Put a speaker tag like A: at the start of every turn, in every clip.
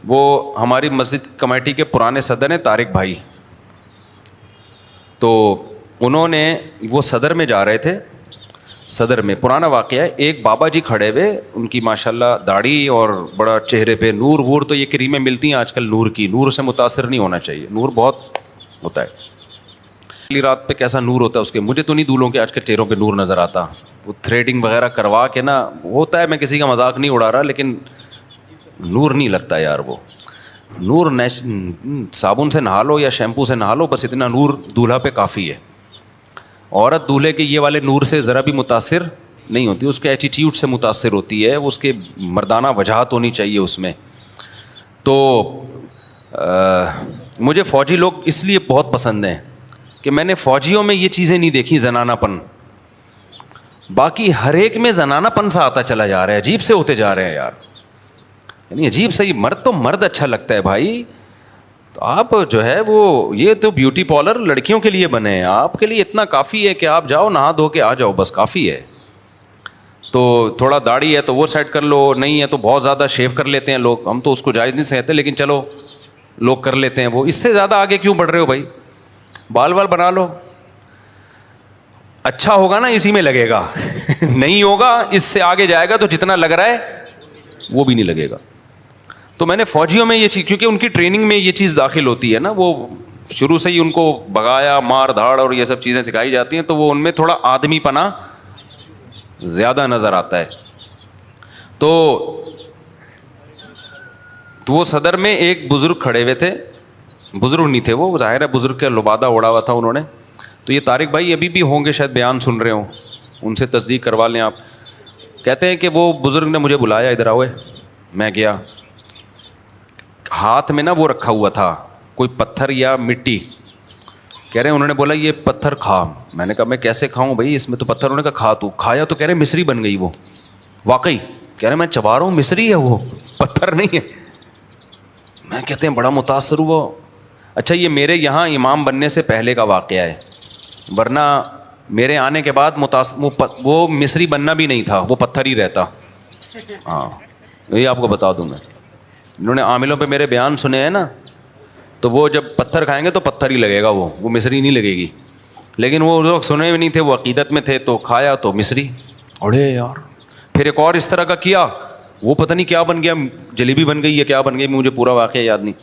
A: وہ ہماری مسجد کمیٹی کے پرانے صدر ہیں طارق بھائی. تو انہوں نے, وہ صدر میں جا رہے تھے, صدر میں پرانا واقعہ ہے, ایک بابا جی کھڑے ہوئے, ان کی ماشاءاللہ داڑھی اور بڑا چہرے پہ نور وور, تو یہ کریمیں ملتی ہیں آج کل نور کی, نور سے متاثر نہیں ہونا چاہیے, نور بہت ہوتا ہے. پہلی رات پہ کیسا نور ہوتا ہے اس کے, مجھے تو نہیں دولوں کے آج کل چہروں پہ نور نظر آتا, وہ تھریڈنگ وغیرہ کروا کے نا ہوتا ہے, میں کسی کا مذاق نہیں اڑا رہا, لیکن نور نہیں لگتا یار. وہ نور صابن سے نہا لو یا شیمپو سے نہا لو, بس اتنا نور دولہا پہ کافی ہے. عورت دولہے کے یہ والے نور سے ذرا بھی متاثر نہیں ہوتی, اس کے ایٹیٹیوڈ سے متاثر ہوتی ہے, اس کے مردانہ وجاہت ہونی چاہیے اس میں. تو مجھے فوجی لوگ اس لیے بہت پسند ہیں کہ میں نے فوجیوں میں یہ چیزیں نہیں دیکھی, زنانہ پن. باقی ہر ایک میں زنانہ پن سا آتا چلا جا رہا ہے, عجیب سے ہوتے جا رہے ہیں یار, یعنی عجیب سے. ہی مرد تو مرد اچھا لگتا ہے بھائی, تو آپ جو ہے وہ یہ تو بیوٹی پارلر لڑکیوں کے لیے بنے ہیں, آپ کے لیے اتنا کافی ہے کہ آپ جاؤ نہا دھو کے آ جاؤ, بس کافی ہے. تو تھوڑا داڑھی ہے تو وہ سیٹ کر لو, نہیں ہے تو بہت زیادہ شیو کر لیتے ہیں لوگ, ہم تو اس کو جائز نہیں سمجھتے, لیکن چلو لوگ کر لیتے ہیں. وہ اس سے زیادہ آگے کیوں بڑھ رہے ہو بھائی, بال وال بنا لو, اچھا ہوگا نا اسی میں لگے گا, نہیں ہوگا اس سے آگے جائے گا تو جتنا لگ رہا ہے وہ بھی نہیں لگے گا. تو میں نے فوجیوں میں یہ چیز, کیونکہ ان کی ٹریننگ میں یہ چیز داخل ہوتی ہے نا, وہ شروع سے ہی ان کو بگایا مار دھاڑ اور یہ سب چیزیں سکھائی جاتی ہیں, تو وہ ان میں تھوڑا آدمی پنا زیادہ نظر آتا ہے. تو وہ صدر میں ایک بزرگ کھڑے ہوئے تھے, بزرگ نہیں تھے وہ, ظاہر ہے بزرگ کا لبادہ اڑا ہوا تھا انہوں نے. تو یہ طارق بھائی ابھی بھی ہوں گے شاید, بیان سن رہے ہوں, ان سے تصدیق کروا لیں آپ. کہتے ہیں کہ وہ بزرگ نے مجھے بلایا, ادھر آؤ. میں گیا, ہاتھ میں نا وہ رکھا ہوا تھا کوئی پتھر یا مٹی, کہہ رہے ہیں انہوں نے بولا یہ پتھر کھا. میں نے کہا میں کیسے کھاؤں بھائی, اس میں تو پتھر. انہوں نے کہا کھا, تو کھایا تو کہہ رہے مصری بن گئی وہ, واقعی کہہ رہے میں چبا رہا ہوں مصری ہے وہ, پتھر نہیں ہے. میں کہتے ہیں بڑا متاثر ہوا. اچھا یہ میرے یہاں امام بننے سے پہلے کا واقعہ ہے, ورنہ میرے آنے کے بعد وہ مصری بننا بھی نہیں تھا, وہ پتھر ہی رہتا. ہاں یہ آپ کو بتا دوں میں, انہوں نے عاملوں پہ میرے بیان سنے ہیں نا, تو وہ جب پتھر کھائیں گے تو پتھر ہی لگے گا, وہ مصری نہیں لگے گی. لیکن وہ اس وقت سنے بھی نہیں تھے, وہ عقیدت میں تھے, تو کھایا تو مصری. اڑے یار, پھر ایک اور اس طرح کا کیا, وہ پتہ نہیں کیا بن گیا, جلیبی بن گئی یا کیا بن گئی, مجھے پورا واقعہ یاد نہیں.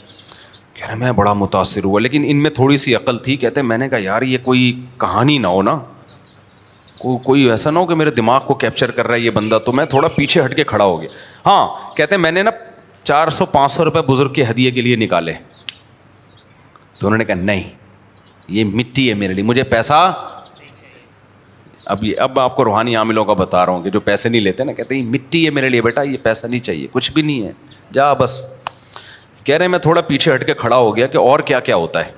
A: کہہ رہے میں بڑا متاثر ہوا, لیکن ان میں تھوڑی سی عقل تھی. کہتے ہیں میں نے کہا یار یہ کوئی کہانی نہ ہو نا, کوئی ایسا نہ ہو کہ میرے دماغ کو کیپچر کر رہا ہے یہ بندہ, تو میں تھوڑا پیچھے ہٹ کے کھڑا ہو گیا. ہاں کہتے ہیں میں نے نا 400-500 روپے بزرگ کے ہدیے کے لیے نکالے, تو انہوں نے کہا نہیں یہ مٹی ہے میرے لیے, مجھے پیسہ. اب آپ کو روحانی عاملوں کا بتا رہا ہوں کہ جو پیسے نہیں لیتے نا, کہتے ہیں مٹی ہے میرے لیے بیٹا, یہ پیسہ نہیں چاہیے, کچھ بھی نہیں ہے, جا بس. کہہ رہے ہیں میں تھوڑا پیچھے ہٹ کے کھڑا ہو گیا کہ اور کیا کیا ہوتا ہے.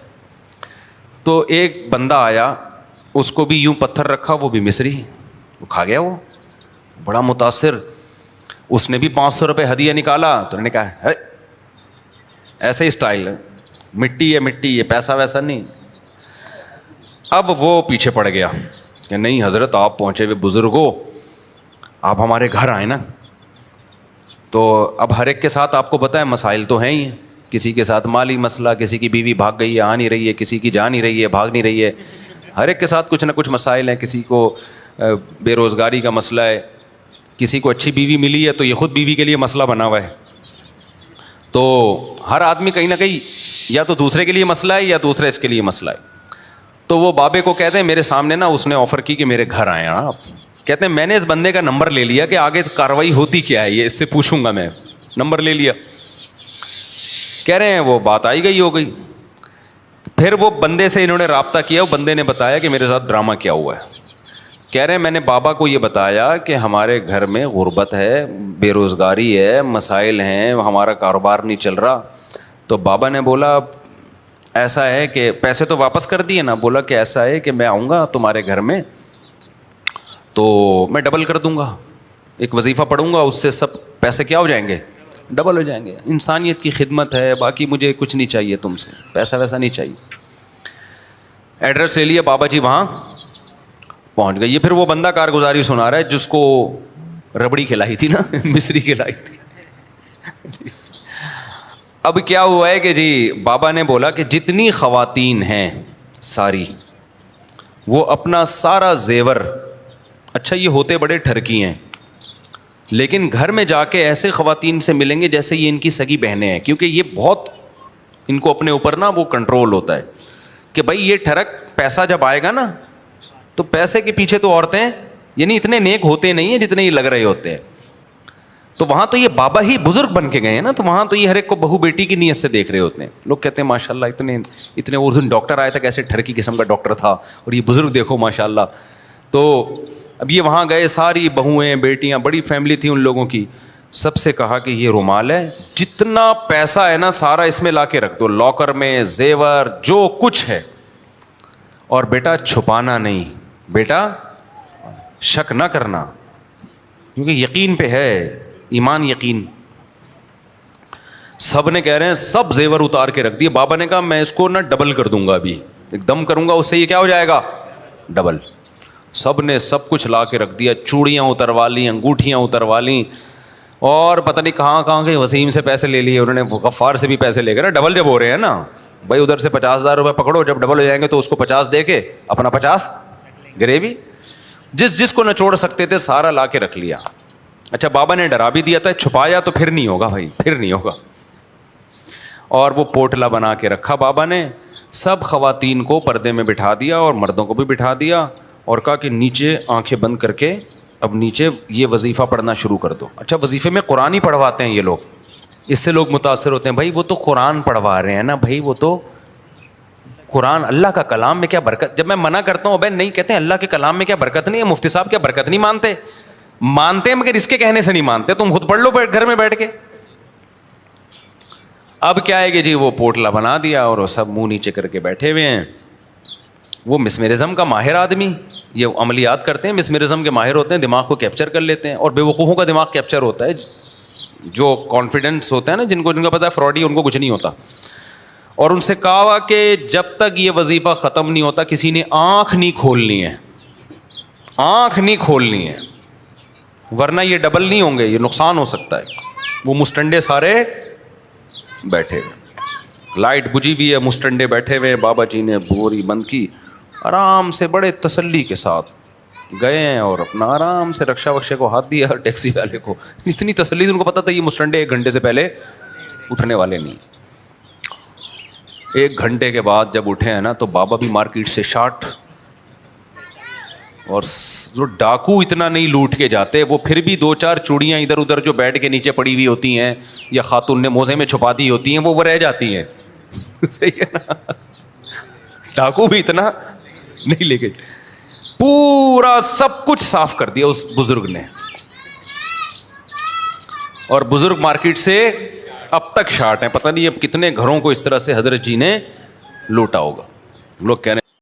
A: تو ایک بندہ آیا, اس کو بھی یوں پتھر رکھا, وہ بھی مصری, وہ کھا گیا, وہ بڑا متاثر. اس نے بھی 500 روپے ہدیہ نکالا, تو انہوں نے کہا ایسے ہی اسٹائل ہے, مٹی ہے مٹی ہے, پیسہ ویسا نہیں. اب وہ پیچھے پڑ گیا کہ نہیں حضرت آپ پہنچے ہوئے بزرگ ہو, آپ ہمارے گھر آئے نا. تو اب ہر ایک کے ساتھ آپ کو پتہ ہے مسائل تو ہیں ہی ہیں, کسی کے ساتھ مالی مسئلہ, کسی کی بیوی بھاگ گئی ہے آ نہیں رہی ہے, کسی کی جا نہیں رہی ہے بھاگ نہیں رہی ہے, ہر ایک کے ساتھ کچھ نہ کچھ مسائل ہیں. کسی کو بے روزگاری کا مسئلہ ہے, کسی کو اچھی بیوی ملی ہے تو یہ خود بیوی کے لیے مسئلہ بنا ہوا ہے. تو ہر آدمی کہیں نہ کہیں یا تو دوسرے کے لیے مسئلہ ہے یا دوسرے اس کے لیے مسئلہ ہے. تو وہ بابے کو کہتے ہیں میرے سامنے نا اس نے آفر کی کہ میرے گھر آئے آپ. کہتے ہیں میں نے اس بندے کا نمبر لے لیا کہ آگے کارروائی ہوتی کیا ہے, یہ اس سے پوچھوں گا میں, نمبر لے لیا. کہہ رہے ہیں وہ بات آئی گئی ہو گئی. پھر وہ بندے سے انہوں نے رابطہ کیا, وہ بندے نے بتایا کہ میرے ساتھ ڈرامہ کیا ہوا ہے. کہہ رہے ہیں میں نے بابا کو یہ بتایا کہ ہمارے گھر میں غربت ہے, بے روزگاری ہے, مسائل ہیں, ہمارا کاروبار نہیں چل رہا. تو بابا نے بولا ایسا ہے کہ پیسے تو واپس کر دیے نا, بولا کہ ایسا ہے کہ میں آؤں گا تمہارے گھر میں تو میں ڈبل کر دوں گا, ایک وظیفہ پڑھوں گا, اس سے سب پیسے کیا ہو جائیں گے, ڈبل ہو جائیں گے. انسانیت کی خدمت ہے, باقی مجھے کچھ نہیں چاہیے تم سے, پیسہ ویسا نہیں چاہیے. ایڈریس لے لیا, بابا جی وہاں پہنچ گئے. یہ پھر وہ بندہ کارگزاری سنا رہا ہے جس کو ربڑی کھلائی تھی نا, مصری کھلائی تھی. اب کیا ہوا ہے کہ جی بابا نے بولا کہ جتنی خواتین ہیں ساری وہ اپنا سارا زیور، اچھا یہ ہوتے بڑے ٹھرکی ہیں لیکن گھر میں جا کے ایسے خواتین سے ملیں گے جیسے یہ ان کی سگی بہنیں ہیں، کیونکہ یہ بہت ان کو اپنے اوپر نا وہ کنٹرول ہوتا ہے کہ بھائی یہ ٹھرک پیسہ جب آئے گا نا تو پیسے کے پیچھے تو عورتیں یعنی اتنے نیک ہوتے نہیں ہیں جتنے یہ لگ رہے ہوتے ہیں. تو وہاں تو یہ بابا ہی بزرگ بن کے گئے ہیں نا، تو وہاں تو یہ ہر ایک کو بہو بیٹی کی نیت سے دیکھ رہے ہوتے ہیں. لوگ کہتے ہیں ماشاء اللہ اتنے اس دن ڈاکٹر آیا تھا کیسے ٹھرکی قسم کا ڈاکٹر تھا، اور یہ بزرگ دیکھو ماشاء اللہ. تو اب یہ وہاں گئے، ساری بہویں بیٹیاں، بڑی فیملی تھی ان لوگوں کی. سب سے کہا کہ یہ رومال ہے، جتنا پیسہ ہے نا سارا اس میں لا کے رکھ دو، لاکر میں زیور جو کچھ ہے، اور بیٹا چھپانا نہیں، بیٹا شک نہ کرنا، کیونکہ یقین پہ ہے، ایمان یقین. سب نے کہہ رہے ہیں سب زیور اتار کے رکھ دیے. بابا نے کہا میں اس کو نا ڈبل کر دوں گا، ابھی ایک دم کروں گا، اس سے یہ کیا ہو جائے گا، ڈبل. سب نے سب کچھ لا کے رکھ دیا، چوڑیاں اتروا لیں، انگوٹھیاں اتروا لیں، اور پتہ نہیں کہاں کے وسیم سے پیسے لے لیے انہوں نے، غفار سے بھی پیسے لے گئے نا، ڈبل جب ہو رہے ہیں نا بھائی، ادھر سے 50,000 روپے پکڑو، جب ڈبل ہو جائیں گے تو اس کو 50 دے کے اپنا 50 گریوی، جس کو نچوڑ سکتے تھے سارا لا کے رکھ لیا. اچھا بابا نے ڈرا بھی دیا تھا چھپایا تو پھر نہیں ہوگا بھائی، پھر نہیں ہوگا. اور وہ پوٹلا بنا کے رکھا بابا نے، سب خواتین کو پردے میں بٹھا دیا اور مردوں کو بھی بٹھا دیا، اور کہا کہ نیچے آنکھیں بند کر کے اب نیچے یہ وظیفہ پڑھنا شروع کر دو. اچھا وظیفے میں قرآن ہی پڑھواتے ہیں یہ لوگ، اس سے لوگ متاثر ہوتے ہیں. بھائی وہ تو قرآن پڑھوا رہے ہیں نا بھائی، وہ تو قرآن اللہ کا کلام میں کیا برکت. جب میں منع کرتا ہوں بھائی نہیں، کہتے ہیں اللہ کے کلام میں کیا برکت نہیں ہے. مفتی صاحب کیا برکت نہیں مانتے ہیں مگر اس کے کہنے سے نہیں مانتے. تم خود پڑھ لو گھر میں بیٹھ کے. اب کیا ہے کہ جی وہ پوٹلا بنا دیا اور وہ سب منہ نیچے کر کے بیٹھے ہوئے ہیں. وہ مسمرزم کا ماہر آدمی، یہ عملیات کرتے ہیں، مسمرزم کے ماہر ہوتے ہیں، دماغ کو کیپچر کر لیتے ہیں. اور بے وقوفوں کا دماغ کیپچر ہوتا ہے، جو کانفیڈنس ہوتا ہے نا، جن کا پتا ہے فراڈی، ان کو کچھ نہیں ہوتا. اور ان سے کہا کہ جب تک یہ وظیفہ ختم نہیں ہوتا کسی نے آنکھ نہیں کھولنی ہے، آنکھ نہیں کھولنی ہے، ورنہ یہ ڈبل نہیں ہوں گے، یہ نقصان ہو سکتا ہے. وہ مسٹنڈے سارے بیٹھے ہوئے، لائٹ بجھی ہوئی ہے، مسٹنڈے بیٹھے ہوئے. بابا جی نے بوری بند کی، آرام سے بڑے تسلی کے ساتھ گئے ہیں اور اپنا آرام سے رکشا وکشے کو ہاتھ دیا، ٹیکسی والے کو. اتنی تسلی، ان کو پتا تھا یہ مسٹنڈے 1 گھنٹے سے پہلے اٹھنے والے نہیں. 1 گھنٹے کے بعد جب اٹھے ہیں نا تو بابا بھی مارکیٹ سے شارٹ، اور جو ڈاکو اتنا نہیں لوٹ کے جاتے، وہ پھر بھی 2-4 چوڑیاں ادھر ادھر جو بیڈ کے نیچے پڑی ہوئی ہوتی ہیں یا خاتون نے موزے میں چھپا دی ہوتی ہیں وہ رہ جاتی ہیں. صحیح ہے نا، ڈاکو بھی اتنا نہیں لے کے. پورا سب کچھ صاف کر دیا اس بزرگ نے، اور بزرگ مارکیٹ سے اب تک شارٹ ہیں. پتہ نہیں اب کتنے گھروں کو اس طرح سے حضرت جی نے لوٹا ہوگا. لوگ کہنے